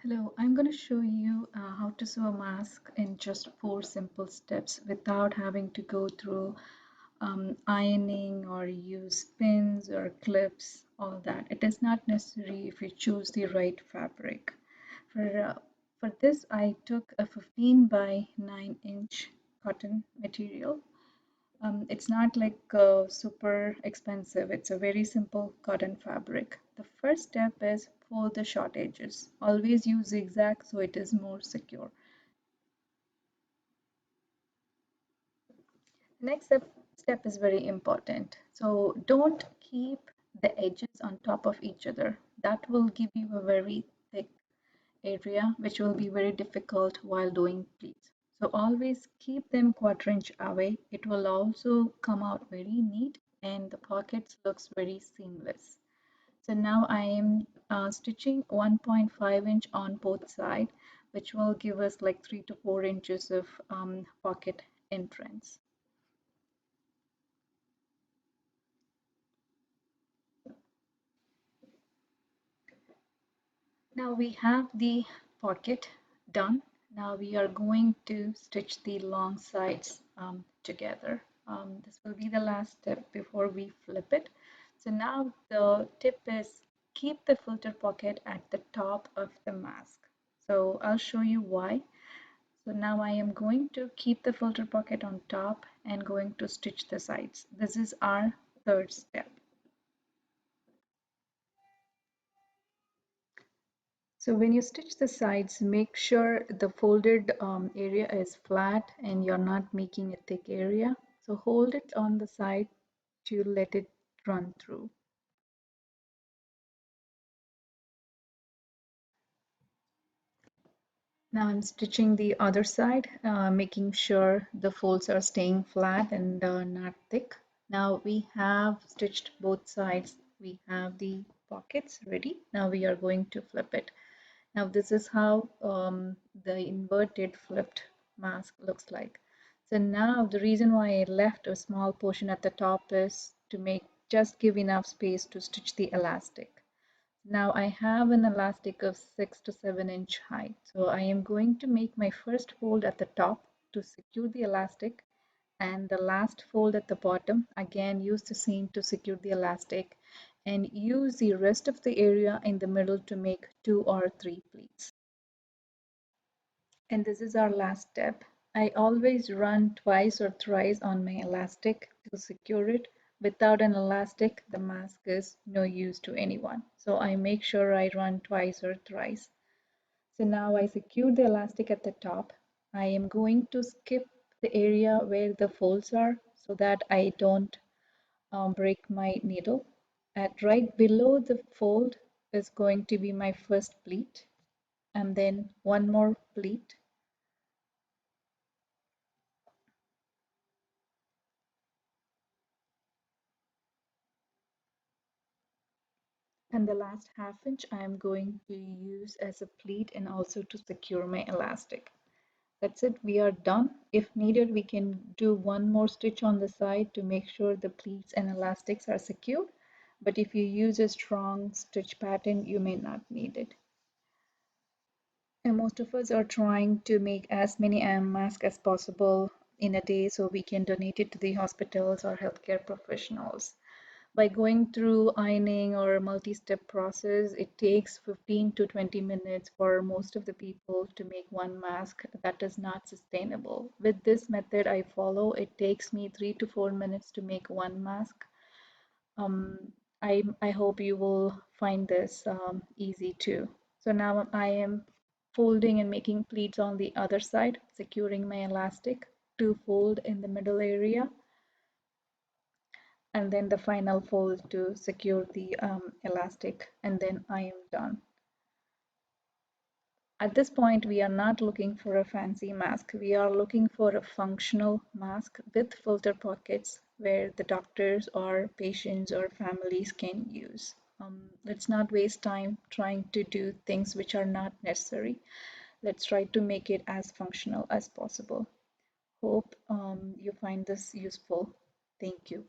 Hello, I'm going to show you how to sew a mask in just 4 simple steps without having to go through ironing or use pins or clips, all that. It is not necessary if you choose the right fabric. For this, I took a 15 by 9-inch cotton material. It's not like super expensive. It's a very simple cotton fabric. The first step is fold the short edges. Always use zigzag so it is more secure. The next step is very important. So don't keep the edges on top of each other. That will give you a very thick area which will be very difficult while doing pleats. So always keep them quarter-inch away. It will also come out very neat and the pockets looks very seamless. So now I am stitching 1.5-inch on both sides, which will give us like 3 to 4 inches of pocket entrance. Now we have the pocket done. Now we are going to stitch the long sides together. This will be the last step before we flip it. So now the tip is keep the filter pocket at the top of the mask. So I'll show you why. So now I am going to keep the filter pocket on top and going to stitch the sides. This is our third step. So when you stitch the sides, make sure the folded area is flat and you're not making a thick area. So hold it on the side to let it run through. Now I'm stitching the other side, making sure the folds are staying flat and not thick. Now we have stitched both sides. We have the pockets ready. Now we are going to flip it. Now this is how the inverted flipped mask looks like. So now the reason why I left a small portion at the top is to just give enough space to stitch the elastic. Now I have an elastic of 6 to 7 inch height. So I am going to make my first fold at the top to secure the elastic and the last fold at the bottom. Again, use the seam to secure the elastic and use the rest of the area in the middle to make 2 or 3 pleats. And this is our last step. I always run twice or thrice on my elastic to secure it. Without an elastic, the mask is no use to anyone. So I make sure I run twice or thrice. So now I secure the elastic at the top. I am going to skip the area where the folds are so that I don't break my needle. At right below the fold is going to be my first pleat and then one more pleat. And the last half inch I am going to use as a pleat and also to secure my elastic. That's it, we are done. If needed, we can do one more stitch on the side to make sure the pleats and elastics are secured. But if you use a strong stitch pattern, you may not need it. And most of us are trying to make as many masks as possible in a day so we can donate it to the hospitals or healthcare professionals. By going through ironing or multi-step process, it takes 15 to 20 minutes for most of the people to make one mask. That is not sustainable. With this method I follow, it takes me 3 to 4 minutes to make one mask. I hope you will find this easy too. So now I am folding and making pleats on the other side, securing my elastic to fold in the middle area and then the final fold to secure the elastic, and then I am done. At this point, we are not looking for a fancy mask. We are looking for a functional mask with filter pockets where the doctors or patients or families can use. Let's not waste time trying to do things which are not necessary. Let's try to make it as functional as possible. Hope you find this useful. Thank you.